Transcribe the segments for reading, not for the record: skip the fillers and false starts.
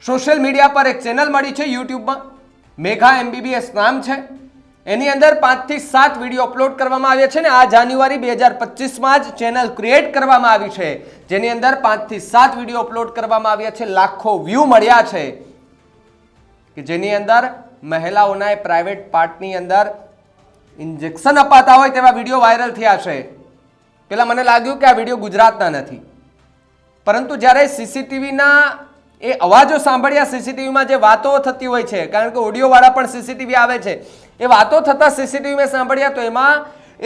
Social media પર એક channel મળી છે યુટ્યુબમાં, મેઘા MBBS નામ છે. એની અંદર 5 થી 7 વિડીયો અપલોડ કરવામાં આવ્યા છે ને આ જાન્યુઆરી 2025માં જ ચેનલ ક્રિએટ કરવામાં આવી છે, જેની અંદર 5 થી 7 વિડીયો અપલોડ કરવામાં આવ્યા છે. લાખો વ્યૂ મળ્યા છે કે જેની અંદર મહિલાઓના પ્રાઇવેટ પાર્ટની અંદર ઇન્જેક્શન અપાતા હોય તેવા વિડીયો વાયરલ થયા છે. પેલા મને લાગ્યું કે આ વિડીયો ગુજરાતના નથી, પરંતુ જ્યારે સીસીટીવીના એ અવાજો સાંભળ્યા, સીસીટીવીમાં જે વાતો થતી હોય છે, કારણ કે ઓડિયો વાળા પણ સીસીટીવી આવે છે, એ વાતો થતા સીસીટીવીમાં સાંભળ્યા તો એમાં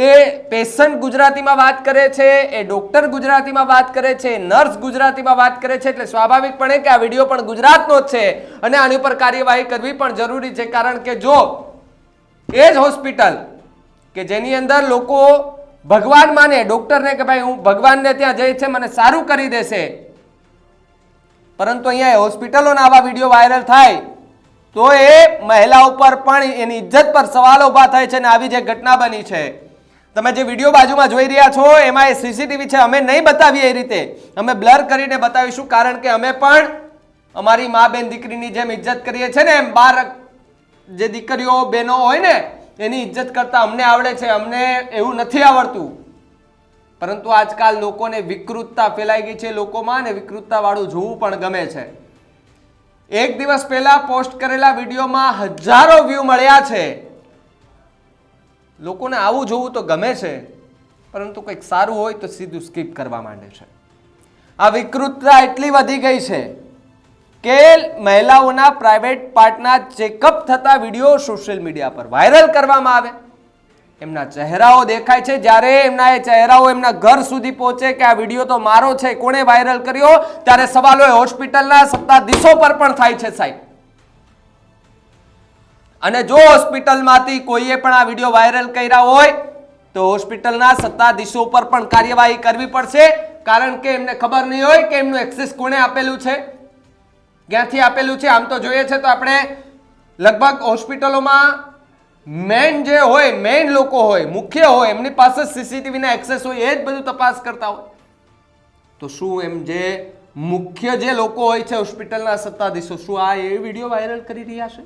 એ પેશન્ટ ગુજરાતીમાં વાત કરે છે, એ ડોક્ટર ગુજરાતીમાં વાત કરે છે, નર્સ ગુજરાતીમાં વાત કરે છે, એટલે સ્વાભાવિકપણે કે આ વિડીયો પણ ગુજરાતનો જ છે અને આની ઉપર કાર્યવાહી કરવી પણ જરૂરી છે. કારણ કે જો એ જ હોસ્પિટલ કે જેની અંદર લોકો ભગવાન માને, ડોક્ટરને કે ભાઈ હું ભગવાનને ત્યાં જઈ છે મને સારું કરી દેશે, પરંતુ અહીંયા હોસ્પિટલોના આવા વિડીયો વાયરલ થાય તો એ મહિલા ઉપર પણ એની ઇજ્જત પર સવાલો ઉભા થાય છે. અને આવી જે ઘટના બની છે, તમે જે વિડીયો બાજુમાં જોઈ રહ્યા છો એમાં એ સીસીટીવી છે. અમે નહીં બતાવીએ એ રીતે, અમે બ્લર કરીને બતાવીશું, કારણ કે અમે પણ અમારી મા બેન દીકરીની જેમ ઇજ્જત કરીએ છીએ ને, એમ બાર જે દીકરીઓ બહેનો હોય ને એની ઇજ્જત કરતા અમને આવડે છે, અમને એવું નથી આવડતું. પરંતુ આજકાલ લોકોને વિકૃતતા ફેલાઈ ગઈ છે લોકોમાં, અને વિકૃતતા વાળું જોવું પણ ગમે છે. એક દિવસ પહેલા પોસ્ટ કરેલા વિડીયોમાં હજારો વ્યૂ મળ્યા છે. લોકોને આવું જોવું તો ગમે છે, પરંતુ કંઈક સારું હોય તો સીધું સ્કીપ કરવા માંડે છે. આ વિકૃતતા એટલી વધી ગઈ છે કે મહિલાઓના પ્રાઇવેટ પાર્ટના ચેકઅપ થતા વિડીયો સોશિયલ મીડિયા પર વાયરલ કરવામાં આવે, એમના ચહેરાઓ દેખાય છે, જ્યારે એમના એ ચહેરાઓ એમના ઘર સુધી પહોંચે કે આ વિડીયો તો મારો છે, કોણે વાયરલ કર્યો, ત્યારે સવાલો હોસ્પિટલના સત્તાધીશો પર પણ થાય છે સાહેબ. અને જો હોસ્પિટલમાંથી કોઈએ પણ આ વિડીયો વાયરલ કર્યા હોય તો હોસ્પિટલના સત્તાધીશો પર પણ કાર્યવાહી કરવી પડશે, કારણ કે એમને ખબર નહીં હોય કે એમનું એક્સેસ કોણે આપેલું છે, ક્યાંથી આપેલું છે. આમ તો જોઈએ છે તો આપણે લગભગ હોસ્પિટલોમાં મેન જે હોય, મેન લોકો હોય, મુખ્ય હોય, એમની પાસે સીસીટીવીના એક્સેસ હોય, એ જ બધું તપાસ કરતા હોય. તો શું એમ જે મુખ્ય જે લોકો હોય છે હોસ્પિટલના સત્તાધીશો, શું આ એ વિડીયો વાયરલ કરી રહ્યા છે?